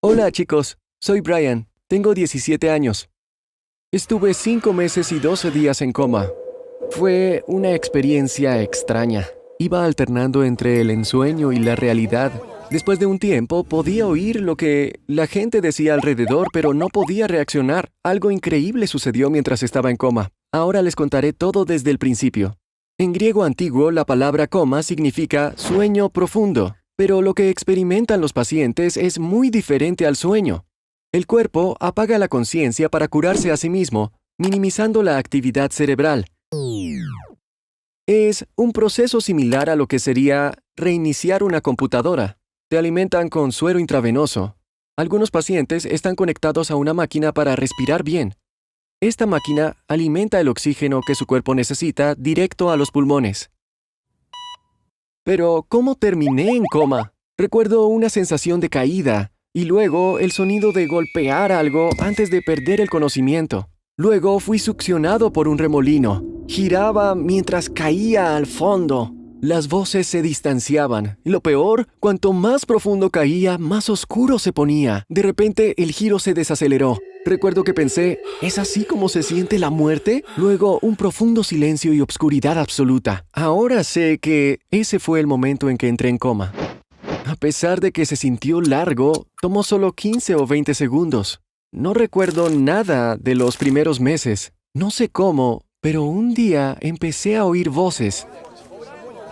Hola chicos, soy Brian, tengo 17 años. Estuve 5 meses y 12 días en coma. Fue una experiencia extraña. Iba alternando entre el ensueño y la realidad. Después de un tiempo podía oír lo que la gente decía alrededor, pero no podía reaccionar. Algo increíble sucedió mientras estaba en coma. Ahora les contaré todo desde el principio. En griego antiguo, la palabra coma significa sueño profundo. Pero lo que experimentan los pacientes es muy diferente al sueño. El cuerpo apaga la conciencia para curarse a sí mismo, minimizando la actividad cerebral. Es un proceso similar a lo que sería reiniciar una computadora. Te alimentan con suero intravenoso. Algunos pacientes están conectados a una máquina para respirar bien. Esta máquina alimenta el oxígeno que su cuerpo necesita directo a los pulmones. Pero, ¿cómo terminé en coma? Recuerdo una sensación de caída, y luego el sonido de golpear algo antes de perder el conocimiento. Luego fui succionado por un remolino. Giraba mientras caía al fondo. Las voces se distanciaban. Y lo peor, cuanto más profundo caía, más oscuro se ponía. De repente, el giro se desaceleró. Recuerdo que pensé, ¿es así como se siente la muerte? Luego, un profundo silencio y obscuridad absoluta. Ahora sé que ese fue el momento en que entré en coma. A pesar de que se sintió largo, tomó solo 15 o 20 segundos. No recuerdo nada de los primeros meses. No sé cómo, pero un día empecé a oír voces.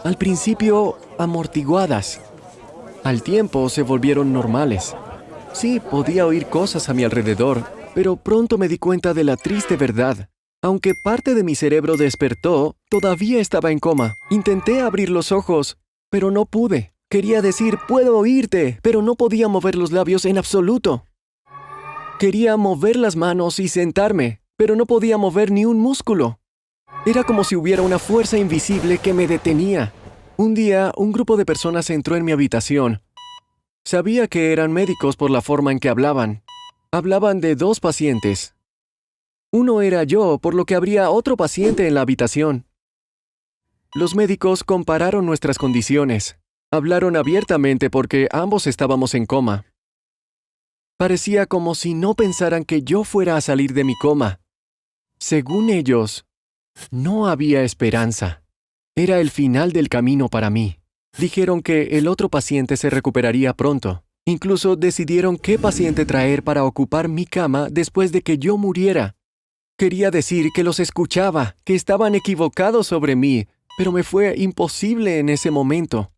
Al principio, amortiguadas. Al tiempo se volvieron normales. Sí, podía oír cosas a mi alrededor, pero pronto me di cuenta de la triste verdad. Aunque parte de mi cerebro despertó, todavía estaba en coma. Intenté abrir los ojos, pero no pude. Quería decir, puedo oírte, pero no podía mover los labios en absoluto. Quería mover las manos y sentarme, pero no podía mover ni un músculo. Era como si hubiera una fuerza invisible que me detenía. Un día, un grupo de personas entró en mi habitación. Sabía que eran médicos por la forma en que hablaban. Hablaban de 2 pacientes. Uno era yo, por lo que habría otro paciente en la habitación. Los médicos compararon nuestras condiciones. Hablaron abiertamente porque ambos estábamos en coma. Parecía como si no pensaran que yo fuera a salir de mi coma. Según ellos, no había esperanza. Era el final del camino para mí. Dijeron que el otro paciente se recuperaría pronto. Incluso decidieron qué paciente traer para ocupar mi cama después de que yo muriera. Quería decir que los escuchaba, que estaban equivocados sobre mí, pero me fue imposible en ese momento.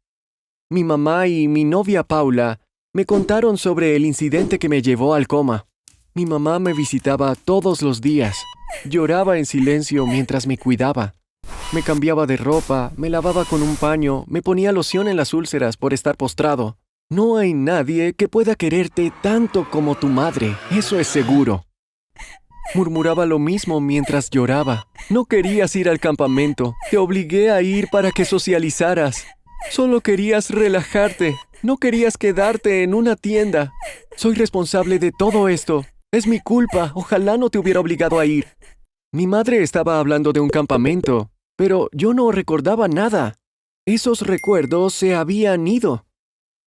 Mi mamá y mi novia Paula me contaron sobre el incidente que me llevó al coma. Mi mamá me visitaba todos los días. Lloraba en silencio mientras me cuidaba. Me cambiaba de ropa, me lavaba con un paño, me ponía loción en las úlceras por estar postrado. No hay nadie que pueda quererte tanto como tu madre, eso es seguro. Murmuraba lo mismo mientras lloraba. No querías ir al campamento. Te obligué a ir para que socializaras. Solo querías relajarte. No querías quedarte en una tienda. Soy responsable de todo esto. Es mi culpa. Ojalá no te hubiera obligado a ir. Mi madre estaba hablando de un campamento, pero yo no recordaba nada. Esos recuerdos se habían ido.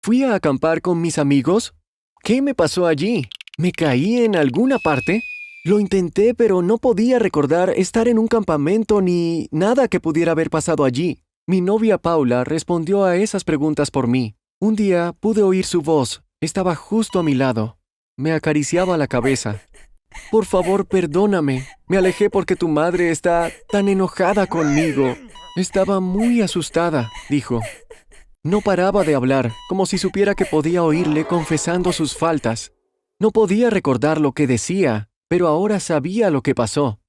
¿Fui a acampar con mis amigos? ¿Qué me pasó allí? ¿Me caí en alguna parte? Lo intenté, pero no podía recordar estar en un campamento ni nada que pudiera haber pasado allí. Mi novia Paula respondió a esas preguntas por mí. Un día pude oír su voz. Estaba justo a mi lado. Me acariciaba la cabeza. Por favor, perdóname. Me alejé porque tu madre está tan enojada conmigo. Estaba muy asustada, dijo. No paraba de hablar, como si supiera que podía oírle confesando sus faltas. No podía recordar lo que decía, pero ahora sabía lo que pasó.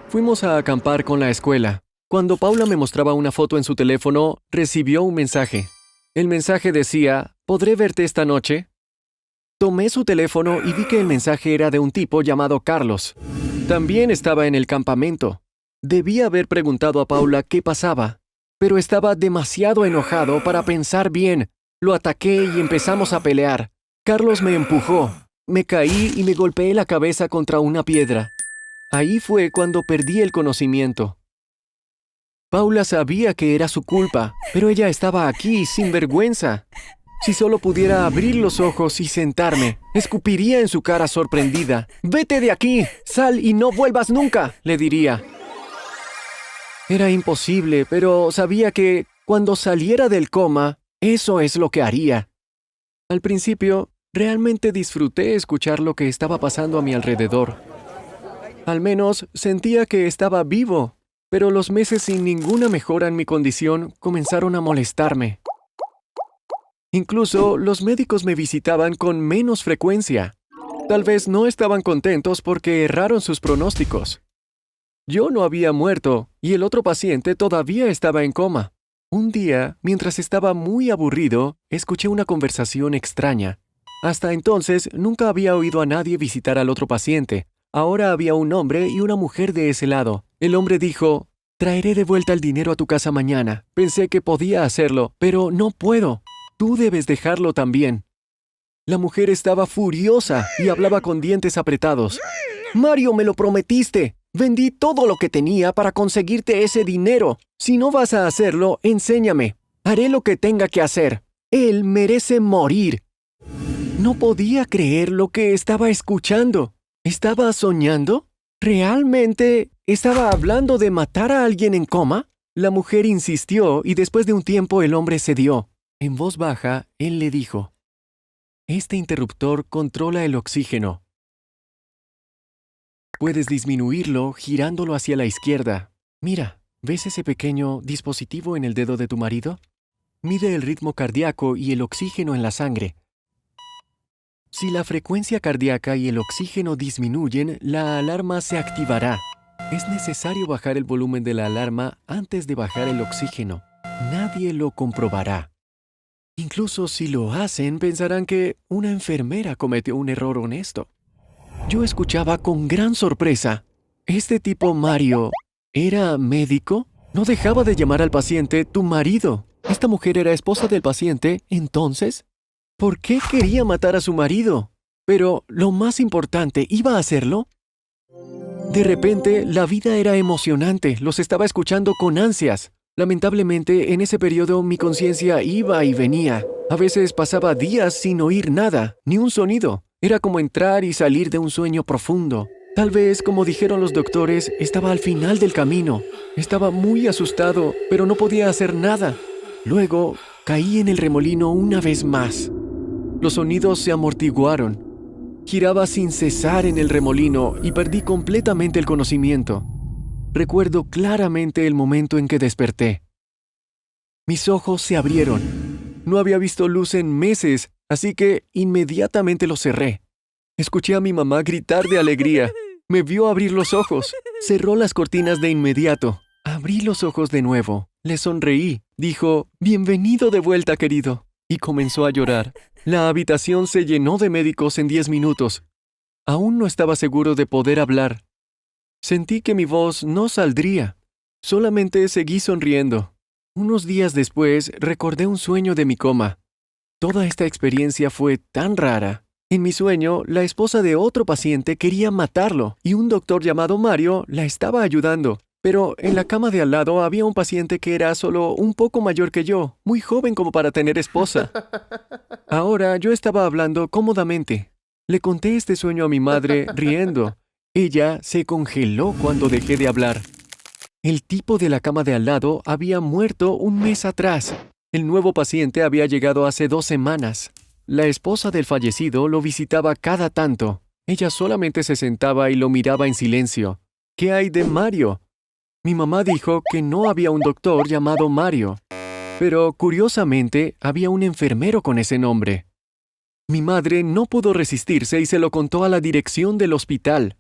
Fuimos a acampar con la escuela. Cuando Paula me mostraba una foto en su teléfono, recibió un mensaje. El mensaje decía, ¿podré verte esta noche? Tomé su teléfono y vi que el mensaje era de un tipo llamado Carlos. También estaba en el campamento. Debí haber preguntado a Paula qué pasaba, pero estaba demasiado enojado para pensar bien. Lo ataqué y empezamos a pelear. Carlos me empujó. Me caí y me golpeé la cabeza contra una piedra. Ahí fue cuando perdí el conocimiento. Paula sabía que era su culpa, pero ella estaba aquí sin vergüenza. Si solo pudiera abrir los ojos y sentarme, escupiría en su cara sorprendida. «¡Vete de aquí! ¡Sal y no vuelvas nunca!», le diría. Era imposible, pero sabía que, cuando saliera del coma, eso es lo que haría. Al principio, realmente disfruté escuchar lo que estaba pasando a mi alrededor. Al menos sentía que estaba vivo, pero los meses sin ninguna mejora en mi condición comenzaron a molestarme. Incluso los médicos me visitaban con menos frecuencia. Tal vez no estaban contentos porque erraron sus pronósticos. Yo no había muerto y el otro paciente todavía estaba en coma. Un día, mientras estaba muy aburrido, escuché una conversación extraña. Hasta entonces nunca había oído a nadie visitar al otro paciente. Ahora había un hombre y una mujer de ese lado. El hombre dijo: «Traeré de vuelta el dinero a tu casa mañana. Pensé que podía hacerlo, pero no puedo. Tú debes dejarlo también». La mujer estaba furiosa y hablaba con dientes apretados. «Mario, me lo prometiste. Vendí todo lo que tenía para conseguirte ese dinero. Si no vas a hacerlo, enséñame. Haré lo que tenga que hacer. Él merece morir». No podía creer lo que estaba escuchando. ¿Estaba soñando? ¿Realmente estaba hablando de matar a alguien en coma? La mujer insistió y después de un tiempo el hombre cedió. En voz baja, él le dijo: «Este interruptor controla el oxígeno. Puedes disminuirlo girándolo hacia la izquierda. Mira, ¿ves ese pequeño dispositivo en el dedo de tu marido? Mide el ritmo cardíaco y el oxígeno en la sangre. Si la frecuencia cardíaca y el oxígeno disminuyen, la alarma se activará. Es necesario bajar el volumen de la alarma antes de bajar el oxígeno. Nadie lo comprobará. Incluso si lo hacen, pensarán que una enfermera cometió un error honesto». Yo escuchaba con gran sorpresa. ¿Este tipo Mario era médico? No dejaba de llamar al paciente «tu marido». ¿Esta mujer era esposa del paciente, entonces? ¿Por qué quería matar a su marido? Pero, lo más importante, ¿iba a hacerlo? De repente, la vida era emocionante. Los estaba escuchando con ansias. Lamentablemente, en ese periodo mi conciencia iba y venía. A veces pasaba días sin oír nada, ni un sonido. Era como entrar y salir de un sueño profundo. Tal vez, como dijeron los doctores, estaba al final del camino. Estaba muy asustado, pero no podía hacer nada. Luego, caí en el remolino una vez más. Los sonidos se amortiguaron. Giraba sin cesar en el remolino y perdí completamente el conocimiento. Recuerdo claramente el momento en que desperté. Mis ojos se abrieron. No había visto luz en meses, así que inmediatamente los cerré. Escuché a mi mamá gritar de alegría. Me vio abrir los ojos. Cerró las cortinas de inmediato. Abrí los ojos de nuevo. Le sonreí. Dijo: «Bienvenido de vuelta, querido». Y comenzó a llorar. La habitación se llenó de médicos en 10 minutos. Aún no estaba seguro de poder hablar. Sentí que mi voz no saldría. Solamente seguí sonriendo. Unos días después, recordé un sueño de mi coma. Toda esta experiencia fue tan rara. En mi sueño, la esposa de otro paciente quería matarlo y un doctor llamado Mario la estaba ayudando. Pero en la cama de al lado había un paciente que era solo un poco mayor que yo, muy joven como para tener esposa. Ahora yo estaba hablando cómodamente. Le conté este sueño a mi madre, riendo. Ella se congeló cuando dejé de hablar. El tipo de la cama de al lado había muerto un mes atrás. El nuevo paciente había llegado hace 2 semanas. La esposa del fallecido lo visitaba cada tanto. Ella solamente se sentaba y lo miraba en silencio. ¿Qué hay de Mario? Mi mamá dijo que no había un doctor llamado Mario. Pero, curiosamente, había un enfermero con ese nombre. Mi madre no pudo resistirse y se lo contó a la dirección del hospital.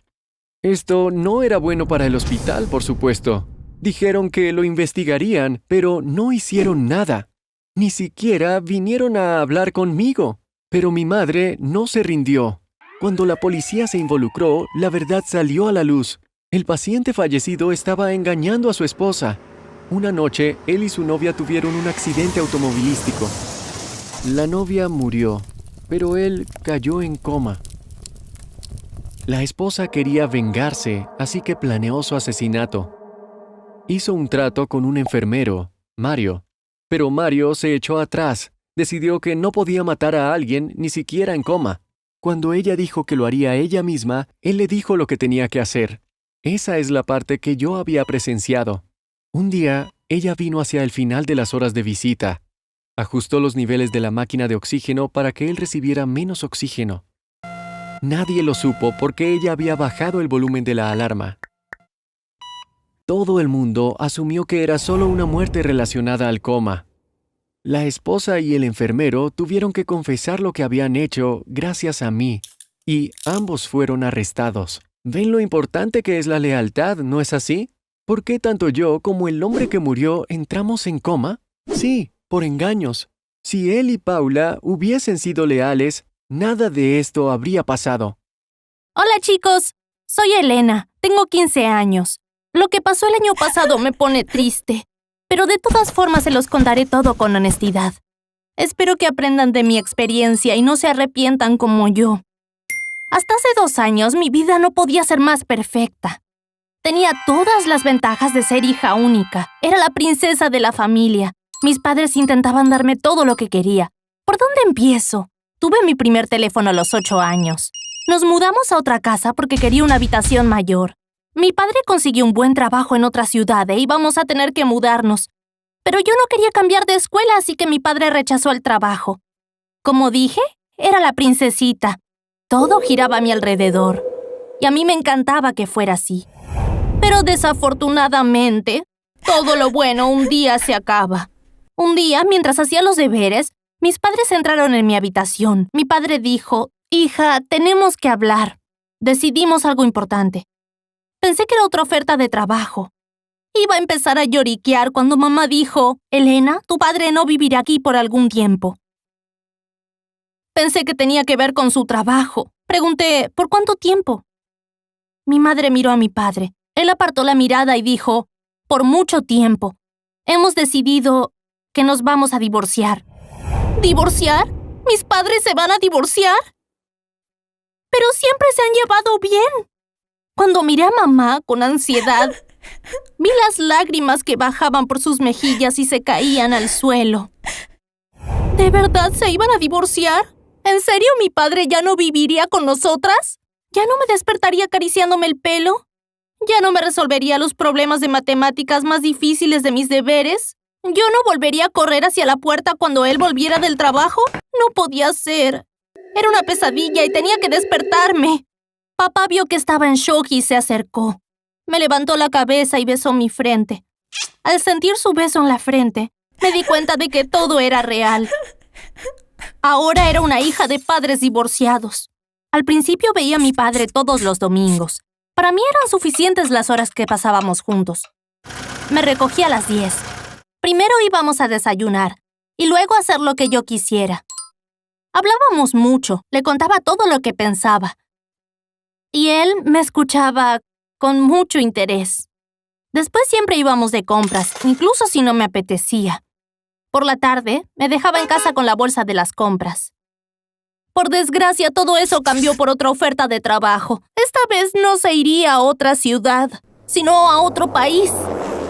Esto no era bueno para el hospital, por supuesto. Dijeron que lo investigarían, pero no hicieron nada. Ni siquiera vinieron a hablar conmigo. Pero mi madre no se rindió. Cuando la policía se involucró, la verdad salió a la luz. El paciente fallecido estaba engañando a su esposa. Una noche, él y su novia tuvieron un accidente automovilístico. La novia murió, pero él cayó en coma. La esposa quería vengarse, así que planeó su asesinato. Hizo un trato con un enfermero, Mario, pero Mario se echó atrás. Decidió que no podía matar a alguien ni siquiera en coma. Cuando ella dijo que lo haría ella misma, él le dijo lo que tenía que hacer. Esa es la parte que yo había presenciado. Un día, ella vino hacia el final de las horas de visita. Ajustó los niveles de la máquina de oxígeno para que él recibiera menos oxígeno. Nadie lo supo porque ella había bajado el volumen de la alarma. Todo el mundo asumió que era solo una muerte relacionada al coma. La esposa y el enfermero tuvieron que confesar lo que habían hecho gracias a mí, y ambos fueron arrestados. ¿Ven lo importante que es la lealtad, no es así? ¿Por qué tanto yo como el hombre que murió entramos en coma? Sí, por engaños. Si él y Paula hubiesen sido leales, nada de esto habría pasado. Hola chicos, soy Elena, tengo 15 años. Lo que pasó el año pasado me pone triste, pero de todas formas se los contaré todo con honestidad. Espero que aprendan de mi experiencia y no se arrepientan como yo. Hasta hace 2 años mi vida no podía ser más perfecta. Tenía todas las ventajas de ser hija única. Era la princesa de la familia. Mis padres intentaban darme todo lo que quería. ¿Por dónde empiezo? Tuve mi primer teléfono a los 8 años. Nos mudamos a otra casa porque quería una habitación mayor. Mi padre consiguió un buen trabajo en otra ciudad e íbamos a tener que mudarnos. Pero yo no quería cambiar de escuela, así que mi padre rechazó el trabajo. Como dije, era la princesita. Todo giraba a mi alrededor. Y a mí me encantaba que fuera así. Pero desafortunadamente, todo lo bueno un día se acaba. Un día, mientras hacía los deberes, mis padres entraron en mi habitación. Mi padre dijo, «Hija, tenemos que hablar». Decidimos algo importante. Pensé que era otra oferta de trabajo. Iba a empezar a lloriquear cuando mamá dijo, «Elena, tu padre no vivirá aquí por algún tiempo». Pensé que tenía que ver con su trabajo. Pregunté, ¿por cuánto tiempo? Mi madre miró a mi padre. Él apartó la mirada y dijo, «Por mucho tiempo. Hemos decidido que nos vamos a divorciar». ¿Divorciar? ¿Mis padres se van a divorciar? Pero siempre se han llevado bien. Cuando miré a mamá con ansiedad, vi las lágrimas que bajaban por sus mejillas y se caían al suelo. ¿De verdad se iban a divorciar? ¿En serio mi padre ya no viviría con nosotras? ¿Ya no me despertaría acariciándome el pelo? ¿Ya no me resolvería los problemas de matemáticas más difíciles de mis deberes? ¿Yo no volvería a correr hacia la puerta cuando él volviera del trabajo? No podía ser. Era una pesadilla y tenía que despertarme. Papá vio que estaba en shock y se acercó. Me levantó la cabeza y besó mi frente. Al sentir su beso en la frente, me di cuenta de que todo era real. Ahora era una hija de padres divorciados. Al principio veía a mi padre todos los domingos. Para mí eran suficientes las horas que pasábamos juntos. Me recogí a las 10. Primero íbamos a desayunar y luego a hacer lo que yo quisiera. Hablábamos mucho, le contaba todo lo que pensaba. Y él me escuchaba con mucho interés. Después siempre íbamos de compras, incluso si no me apetecía. Por la tarde, me dejaba en casa con la bolsa de las compras. Por desgracia, todo eso cambió por otra oferta de trabajo. Esta vez no se iría a otra ciudad, sino a otro país.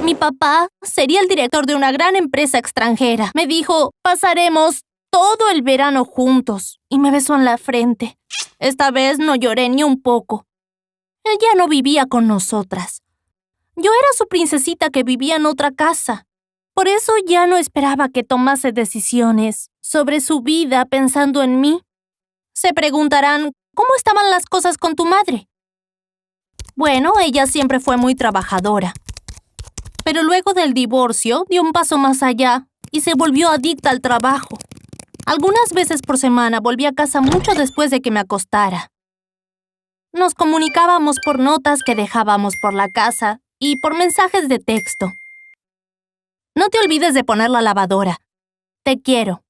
Mi papá sería el director de una gran empresa extranjera. Me dijo, pasaremos todo el verano juntos, y me besó en la frente. Esta vez no lloré ni un poco. Él ya no vivía con nosotras. Yo era su princesita que vivía en otra casa. Por eso ya no esperaba que tomase decisiones sobre su vida pensando en mí. Se preguntarán, ¿cómo estaban las cosas con tu madre? Bueno, ella siempre fue muy trabajadora. Pero luego del divorcio, dio un paso más allá y se volvió adicta al trabajo. Algunas veces por semana volvía a casa mucho después de que me acostara. Nos comunicábamos por notas que dejábamos por la casa y por mensajes de texto. No te olvides de poner la lavadora. Te quiero.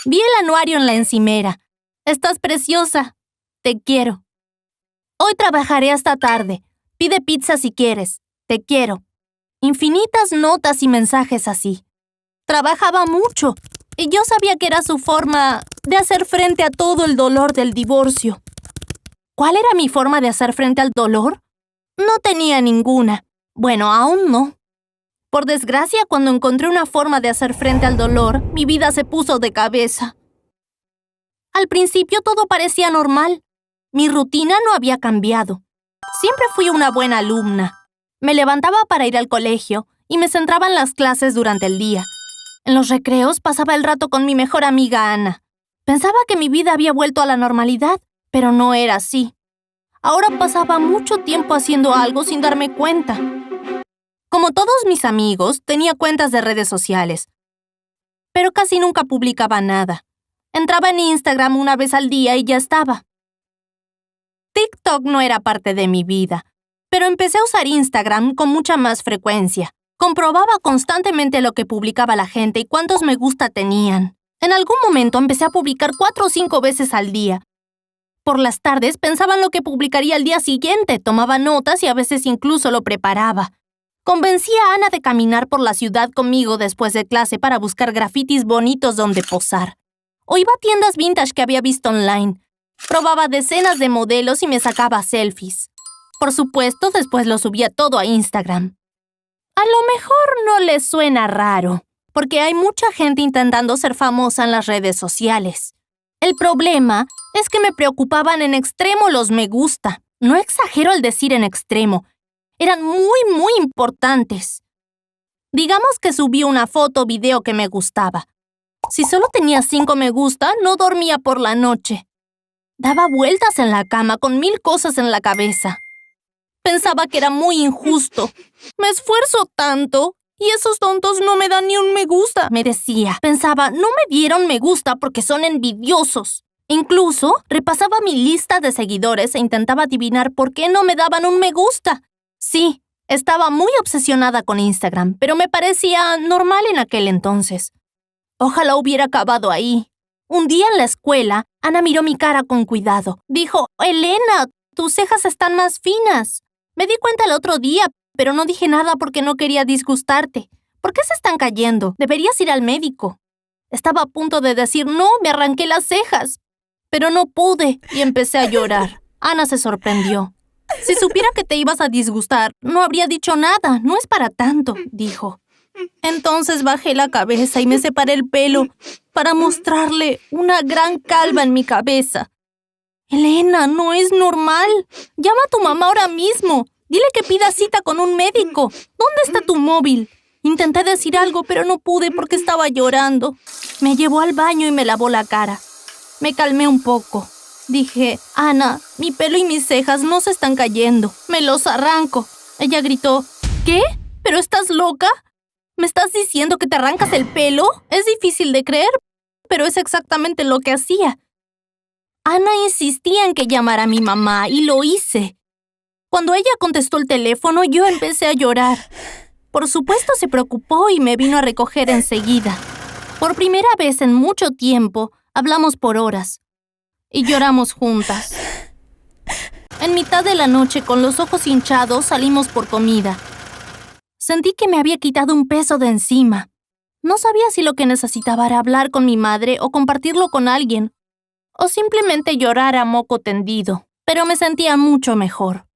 Vi el anuario en la encimera. Estás preciosa. Te quiero. Hoy trabajaré hasta tarde. Pide pizza si quieres. Te quiero. Infinitas notas y mensajes así. Trabajaba mucho y yo sabía que era su forma de hacer frente a todo el dolor del divorcio. ¿Cuál era mi forma de hacer frente al dolor? No tenía ninguna. Bueno, aún no. Por desgracia, cuando encontré una forma de hacer frente al dolor, mi vida se puso de cabeza. Al principio todo parecía normal. Mi rutina no había cambiado. Siempre fui una buena alumna. Me levantaba para ir al colegio y me centraba en las clases durante el día. En los recreos pasaba el rato con mi mejor amiga Ana. Pensaba que mi vida había vuelto a la normalidad, pero no era así. Ahora pasaba mucho tiempo haciendo algo sin darme cuenta. Como todos mis amigos, tenía cuentas de redes sociales, pero casi nunca publicaba nada. Entraba en Instagram una vez al día y ya estaba. TikTok no era parte de mi vida, pero empecé a usar Instagram con mucha más frecuencia. Comprobaba constantemente lo que publicaba la gente y cuántos me gusta tenían. En algún momento empecé a publicar 4 o 5 veces al día. Por las tardes pensaba en lo que publicaría al día siguiente, tomaba notas y a veces incluso lo preparaba. Convencí a Ana de caminar por la ciudad conmigo después de clase para buscar grafitis bonitos donde posar. O iba a tiendas vintage que había visto online. Probaba decenas de modelos y me sacaba selfies. Por supuesto, después lo subía todo a Instagram. A lo mejor no les suena raro, porque hay mucha gente intentando ser famosa en las redes sociales. El problema es que me preocupaban en extremo los me gusta. No exagero al decir en extremo. Eran muy importantes. Digamos que subí una foto o video que me gustaba. Si solo tenía 5 me gusta, no dormía por la noche. Daba vueltas en la cama con 1000 cosas en la cabeza. Pensaba que era muy injusto. Me esfuerzo tanto y esos tontos no me dan ni un me gusta, me decía. Pensaba, no me dieron me gusta porque son envidiosos. Incluso repasaba mi lista de seguidores e intentaba adivinar por qué no me daban un me gusta. Sí, estaba muy obsesionada con Instagram, pero me parecía normal en aquel entonces. Ojalá hubiera acabado ahí. Un día en la escuela, Ana miró mi cara con cuidado. Dijo, Elena, tus cejas están más finas. Me di cuenta el otro día, pero no dije nada porque no quería disgustarte. ¿Por qué se están cayendo? Deberías ir al médico. Estaba a punto de decir, no, me arranqué las cejas. Pero no pude y empecé a llorar. Ana se sorprendió. Si supiera que te ibas a disgustar, no habría dicho nada. No es para tanto, dijo. Entonces bajé la cabeza y me separé el pelo para mostrarle una gran calva en mi cabeza. Elena, no es normal. Llama a tu mamá ahora mismo. Dile que pida cita con un médico. ¿Dónde está tu móvil? Intenté decir algo, pero no pude porque estaba llorando. Me llevó al baño y me lavó la cara. Me calmé un poco. Dije, Ana, mi pelo y mis cejas no se están cayendo. Me los arranco. Ella gritó, ¿qué? ¿Pero estás loca? ¿Me estás diciendo que te arrancas el pelo? Es difícil de creer, pero es exactamente lo que hacía. Ana insistía en que llamara a mi mamá y lo hice. Cuando ella contestó el teléfono, yo empecé a llorar. Por supuesto se preocupó y me vino a recoger enseguida. Por primera vez en mucho tiempo, hablamos por horas y lloramos juntas. En mitad de la noche, con los ojos hinchados, salimos por comida. Sentí que me había quitado un peso de encima. No sabía si lo que necesitaba era hablar con mi madre o compartirlo con alguien, o simplemente llorar a moco tendido, pero me sentía mucho mejor.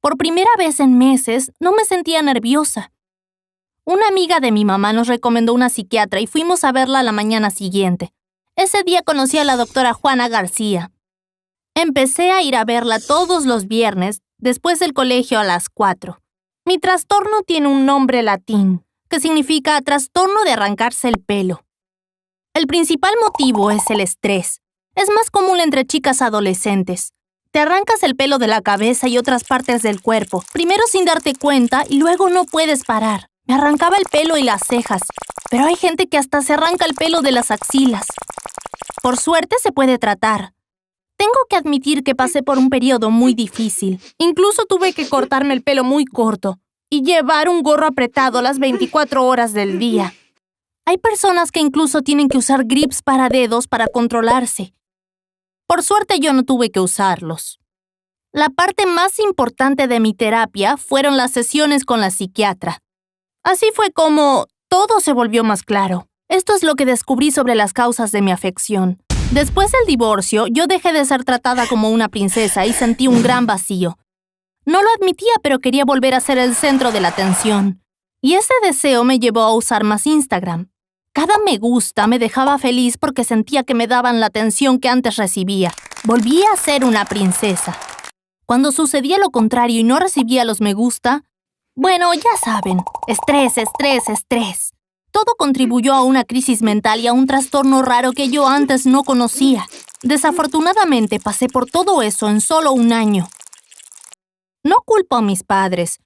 Por primera vez en meses, no me sentía nerviosa. Una amiga de mi mamá nos recomendó una psiquiatra y fuimos a verla la mañana siguiente. Ese día conocí a la doctora Juana García. Empecé a ir a verla todos los viernes, después del colegio a las 4. Mi trastorno tiene un nombre latín, que significa trastorno de arrancarse el pelo. El principal motivo es el estrés. Es más común entre chicas adolescentes. Te arrancas el pelo de la cabeza y otras partes del cuerpo, primero sin darte cuenta y luego no puedes parar. Me arrancaba el pelo y las cejas, pero hay gente que hasta se arranca el pelo de las axilas. Por suerte se puede tratar. Tengo que admitir que pasé por un periodo muy difícil. Incluso tuve que cortarme el pelo muy corto y llevar un gorro apretado las 24 horas del día. Hay personas que incluso tienen que usar grips para dedos para controlarse. Por suerte yo no tuve que usarlos. La parte más importante de mi terapia fueron las sesiones con la psiquiatra. Así fue como todo se volvió más claro. Esto es lo que descubrí sobre las causas de mi afección. Después del divorcio, yo dejé de ser tratada como una princesa y sentí un gran vacío. No lo admitía, pero quería volver a ser el centro de la atención. Y ese deseo me llevó a usar más Instagram. Cada me gusta me dejaba feliz porque sentía que me daban la atención que antes recibía. Volví a ser una princesa. Cuando sucedía lo contrario y no recibía los me gusta, bueno, ya saben, estrés, estrés, estrés. Todo contribuyó a una crisis mental y a un trastorno raro que yo antes no conocía. Desafortunadamente pasé por todo eso en solo un año. No culpo a mis padres,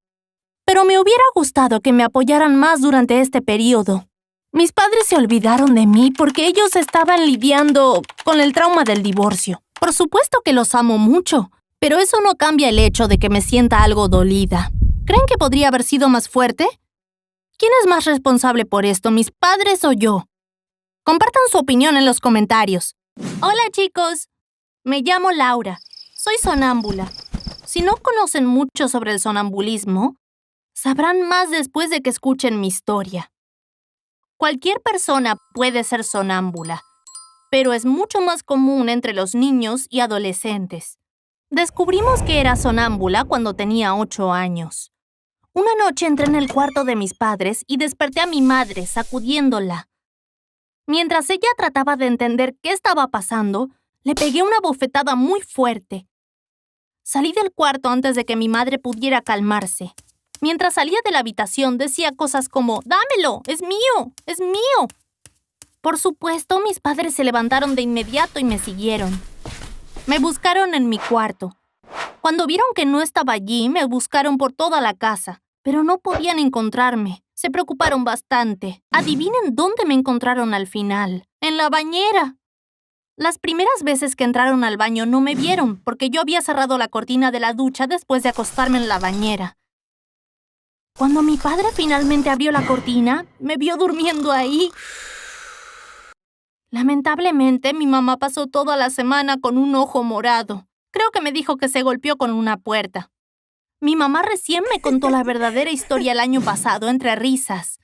pero me hubiera gustado que me apoyaran más durante este periodo. Mis padres se olvidaron de mí porque ellos estaban lidiando con el trauma del divorcio. Por supuesto que los amo mucho, pero eso no cambia el hecho de que me sienta algo dolida. ¿Creen que podría haber sido más fuerte? ¿Quién es más responsable por esto, mis padres o yo? Compartan su opinión en los comentarios. Hola chicos, me llamo Laura. Soy sonámbula. Si no conocen mucho sobre el sonambulismo, sabrán más después de que escuchen mi historia. Cualquier persona puede ser sonámbula, pero es mucho más común entre los niños y adolescentes. Descubrimos que era sonámbula cuando tenía 8 años. Una noche entré en el cuarto de mis padres y desperté a mi madre sacudiéndola. Mientras ella trataba de entender qué estaba pasando, le pegué una bofetada muy fuerte. Salí del cuarto antes de que mi madre pudiera calmarse. Mientras salía de la habitación decía cosas como «¡Dámelo! ¡Es mío! ¡Es mío!». Por supuesto, mis padres se levantaron de inmediato y me siguieron. Me buscaron en mi cuarto. Cuando vieron que no estaba allí, me buscaron por toda la casa, pero no podían encontrarme. Se preocuparon bastante. Adivinen dónde me encontraron al final. ¡En la bañera! Las primeras veces que entraron al baño no me vieron, porque yo había cerrado la cortina de la ducha después de acostarme en la bañera. Cuando mi padre finalmente abrió la cortina, me vio durmiendo ahí. Lamentablemente, mi mamá pasó toda la semana con un ojo morado. Creo que me dijo que se golpeó con una puerta. Mi mamá recién me contó la verdadera historia el año pasado entre risas.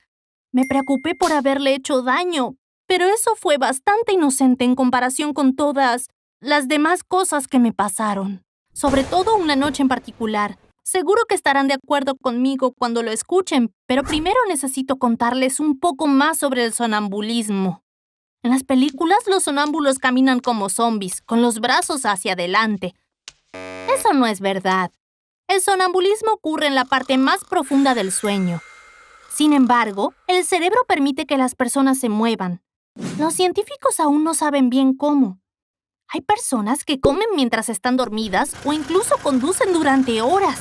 Me preocupé por haberle hecho daño, pero eso fue bastante inocente en comparación con todas las demás cosas que me pasaron. Sobre todo una noche en particular. Seguro que estarán de acuerdo conmigo cuando lo escuchen, pero primero necesito contarles un poco más sobre el sonambulismo. En las películas, los sonámbulos caminan como zombies, con los brazos hacia adelante. Eso no es verdad. El sonambulismo ocurre en la parte más profunda del sueño. Sin embargo, el cerebro permite que las personas se muevan. Los científicos aún no saben bien cómo. Hay personas que comen mientras están dormidas o incluso conducen durante horas.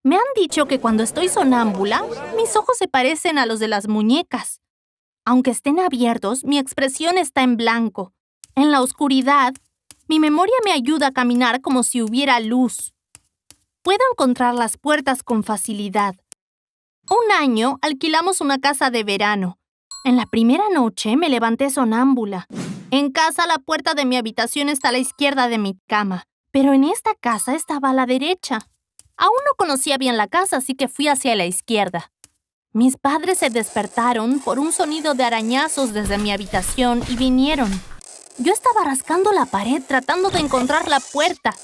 Me han dicho que cuando estoy sonámbula, mis ojos se parecen a los de las muñecas. Aunque estén abiertos, mi expresión está en blanco. En la oscuridad, mi memoria me ayuda a caminar como si hubiera luz. Puedo encontrar las puertas con facilidad. Un año alquilamos una casa de verano. En la primera noche me levanté sonámbula. En casa la puerta de mi habitación está a la izquierda de mi cama, pero en esta casa estaba a la derecha. Aún no conocía bien la casa, así que fui hacia la izquierda. Mis padres se despertaron por un sonido de arañazos desde mi habitación y vinieron. Yo estaba rascando la pared tratando de encontrar la puerta.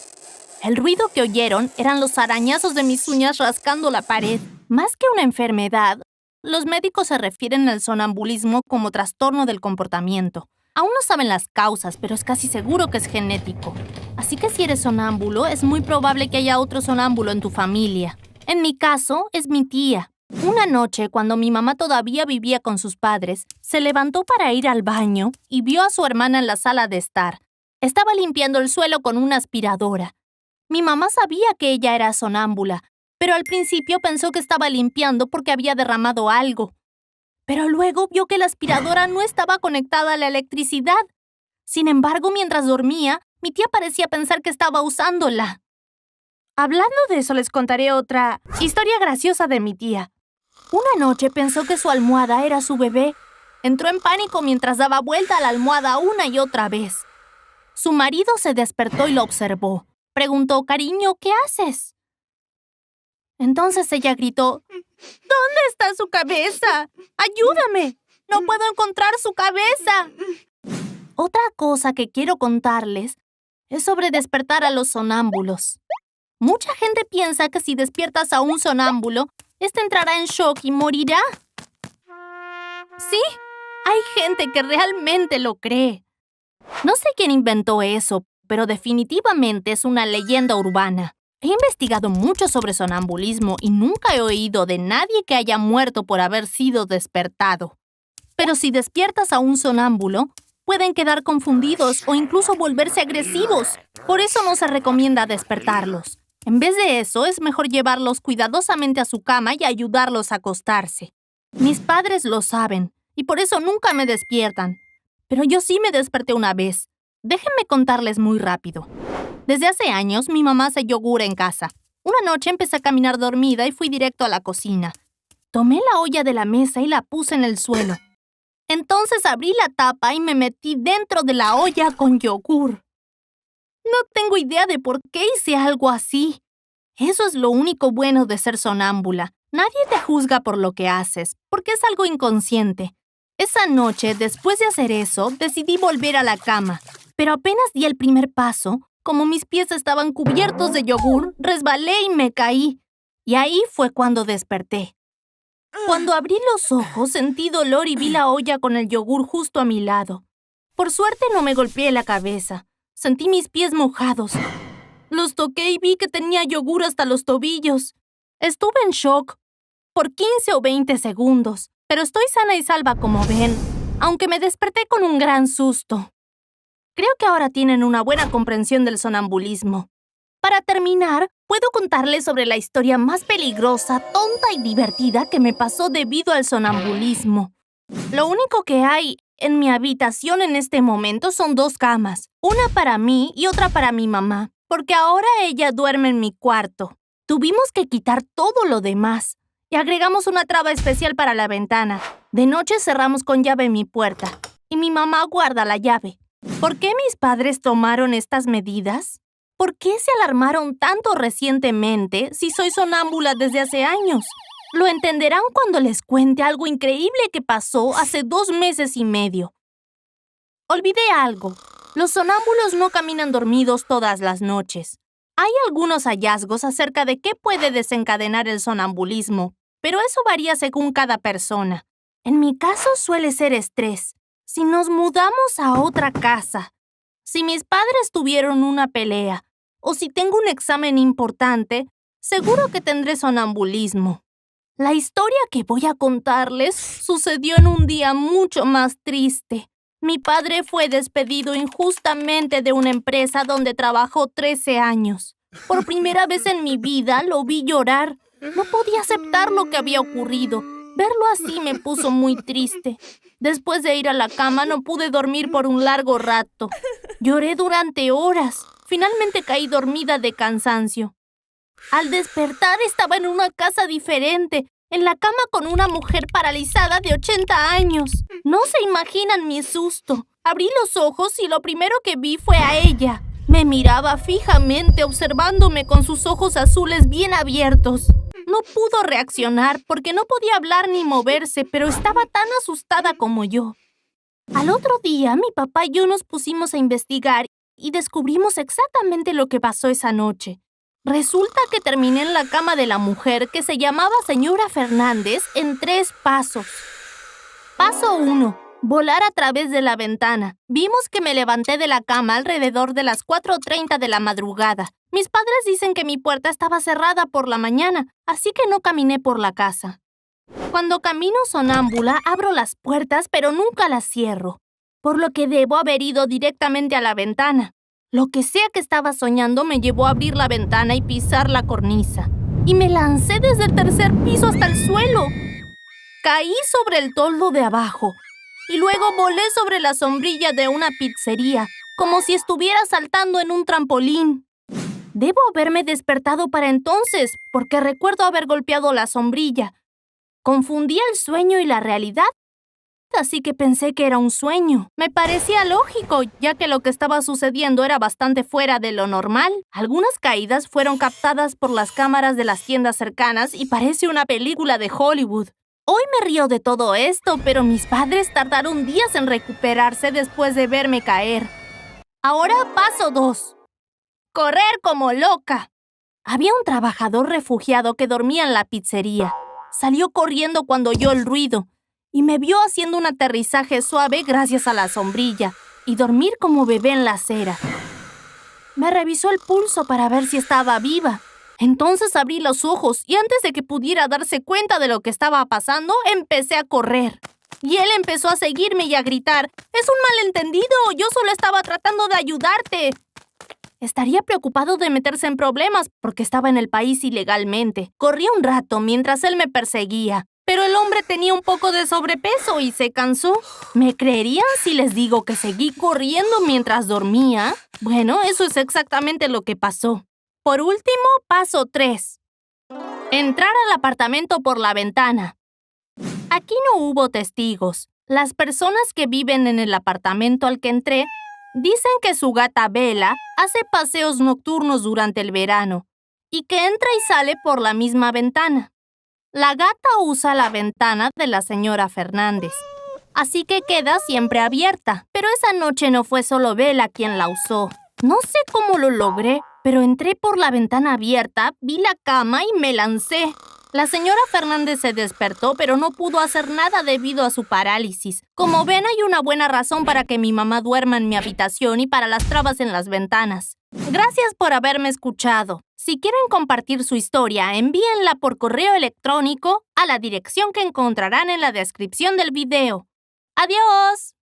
El ruido que oyeron eran los arañazos de mis uñas rascando la pared. Más que una enfermedad, los médicos se refieren al sonambulismo como trastorno del comportamiento. Aún no saben las causas, pero es casi seguro que es genético. Así que si eres sonámbulo, es muy probable que haya otro sonámbulo en tu familia. En mi caso, es mi tía. Una noche, cuando mi mamá todavía vivía con sus padres, se levantó para ir al baño y vio a su hermana en la sala de estar. Estaba limpiando el suelo con una aspiradora. Mi mamá sabía que ella era sonámbula, pero al principio pensó que estaba limpiando porque había derramado algo. Pero luego vio que la aspiradora no estaba conectada a la electricidad. Sin embargo, mientras dormía, mi tía parecía pensar que estaba usándola. Hablando de eso, les contaré otra historia graciosa de mi tía. Una noche pensó que su almohada era su bebé. Entró en pánico mientras daba vuelta a la almohada una y otra vez. Su marido se despertó y lo observó. Preguntó, «Cariño, ¿qué haces?». Entonces ella gritó, «¿Dónde está su cabeza? ¡Ayúdame! ¡No puedo encontrar su cabeza!». Otra cosa que quiero contarles es sobre despertar a los sonámbulos. Mucha gente piensa que si despiertas a un sonámbulo, Este entrará en shock y morirá. Sí, hay gente que realmente lo cree. No sé quién inventó eso, pero definitivamente es una leyenda urbana. He investigado mucho sobre sonambulismo y nunca he oído de nadie que haya muerto por haber sido despertado. Pero si despiertas a un sonámbulo, pueden quedar confundidos o incluso volverse agresivos. Por eso no se recomienda despertarlos. En vez de eso, es mejor llevarlos cuidadosamente a su cama y ayudarlos a acostarse. Mis padres lo saben y por eso nunca me despiertan. Pero yo sí me desperté una vez. Déjenme contarles muy rápido. Desde hace años, mi mamá hace yogur en casa. Una noche empecé a caminar dormida y fui directo a la cocina. Tomé la olla de la mesa y la puse en el suelo. Entonces abrí la tapa y me metí dentro de la olla con yogur. No tengo idea de por qué hice algo así. Eso es lo único bueno de ser sonámbula. Nadie te juzga por lo que haces, porque es algo inconsciente. Esa noche, después de hacer eso, decidí volver a la cama. Pero apenas di el primer paso, como mis pies estaban cubiertos de yogur, resbalé y me caí. Y ahí fue cuando desperté. Cuando abrí los ojos, sentí dolor y vi la olla con el yogur justo a mi lado. Por suerte no me golpeé la cabeza. Sentí mis pies mojados. Los toqué y vi que tenía yogur hasta los tobillos. Estuve en shock por 15 o 20 segundos, pero estoy sana y salva como ven, aunque me desperté con un gran susto. Creo que ahora tienen una buena comprensión del sonambulismo. Para terminar, puedo contarles sobre la historia más peligrosa, tonta y divertida que me pasó debido al sonambulismo. Lo único que hay en mi habitación en este momento son 2 camas, una para mí y otra para mi mamá, porque ahora ella duerme en mi cuarto. Tuvimos que quitar todo lo demás y agregamos una traba especial para la ventana. De noche cerramos con llave mi puerta y mi mamá guarda la llave. ¿Por qué mis padres tomaron estas medidas? ¿Por qué se alarmaron tanto recientemente si soy sonámbula desde hace años? Lo entenderán cuando les cuente algo increíble que pasó hace 2 meses y medio. Olvidé algo. Los sonámbulos no caminan dormidos todas las noches. Hay algunos hallazgos acerca de qué puede desencadenar el sonambulismo, pero eso varía según cada persona. En mi caso suele ser estrés. Si nos mudamos a otra casa, si mis padres tuvieron una pelea, o si tengo un examen importante, seguro que tendré sonambulismo. La historia que voy a contarles sucedió en un día mucho más triste. Mi padre fue despedido injustamente de una empresa donde trabajó 13 años. Por primera vez en mi vida lo vi llorar. No podía aceptar lo que había ocurrido. Verlo así me puso muy triste. Después de ir a la cama no pude dormir por un largo rato. Lloré durante horas. Finalmente caí dormida de cansancio. Al despertar estaba en una casa diferente, en la cama con una mujer paralizada de 80 años. No se imaginan mi susto. Abrí los ojos y lo primero que vi fue a ella. Me miraba fijamente, observándome con sus ojos azules bien abiertos. No pudo reaccionar porque no podía hablar ni moverse, pero estaba tan asustada como yo. Al otro día, mi papá y yo nos pusimos a investigar y descubrimos exactamente lo que pasó esa noche. Resulta que terminé en la cama de la mujer que se llamaba señora Fernández en 3 pasos. Paso 1. Volar a través de la ventana. Vimos que me levanté de la cama alrededor de las 4:30 de la madrugada. Mis padres dicen que mi puerta estaba cerrada por la mañana, así que no caminé por la casa. Cuando camino sonámbula, abro las puertas, pero nunca las cierro, por lo que debo haber ido directamente a la ventana. Lo que sea que estaba soñando me llevó a abrir la ventana y pisar la cornisa. Y me lancé desde el 3er piso hasta el suelo. Caí sobre el toldo de abajo y luego volé sobre la sombrilla de una pizzería, como si estuviera saltando en un trampolín. Debo haberme despertado para entonces, porque recuerdo haber golpeado la sombrilla. Confundí el sueño y la realidad, así que pensé que era un sueño. Me parecía lógico, ya que lo que estaba sucediendo era bastante fuera de lo normal. Algunas caídas fueron captadas por las cámaras de las tiendas cercanas y parece una película de Hollywood. Hoy me río de todo esto, pero mis padres tardaron días en recuperarse después de verme caer. Ahora paso 2. Correr como loca. Había un trabajador refugiado que dormía en la pizzería. Salió corriendo cuando oyó el ruido y me vio haciendo un aterrizaje suave gracias a la sombrilla y dormir como bebé en la acera. Me revisó el pulso para ver si estaba viva. Entonces abrí los ojos y antes de que pudiera darse cuenta de lo que estaba pasando, empecé a correr. Y él empezó a seguirme y a gritar: «¡Es un malentendido! ¡Yo solo estaba tratando de ayudarte!». Estaría preocupado de meterse en problemas porque estaba en el país ilegalmente. Corrí un rato mientras él me perseguía, pero el hombre tenía un poco de sobrepeso y se cansó. ¿Me creerían si les digo que seguí corriendo mientras dormía? Bueno, eso es exactamente lo que pasó. Por último, paso 3. Entrar al apartamento por la ventana. Aquí no hubo testigos. Las personas que viven en el apartamento al que entré dicen que su gata Bella hace paseos nocturnos durante el verano y que entra y sale por la misma ventana. La gata usa la ventana de la señora Fernández, así que queda siempre abierta. Pero esa noche no fue solo Bella quien la usó. No sé cómo lo logré, pero entré por la ventana abierta, vi la cama y me lancé. La señora Fernández se despertó, pero no pudo hacer nada debido a su parálisis. Como ven, hay una buena razón para que mi mamá duerma en mi habitación y para las trabas en las ventanas. Gracias por haberme escuchado. Si quieren compartir su historia, envíenla por correo electrónico a la dirección que encontrarán en la descripción del video. ¡Adiós!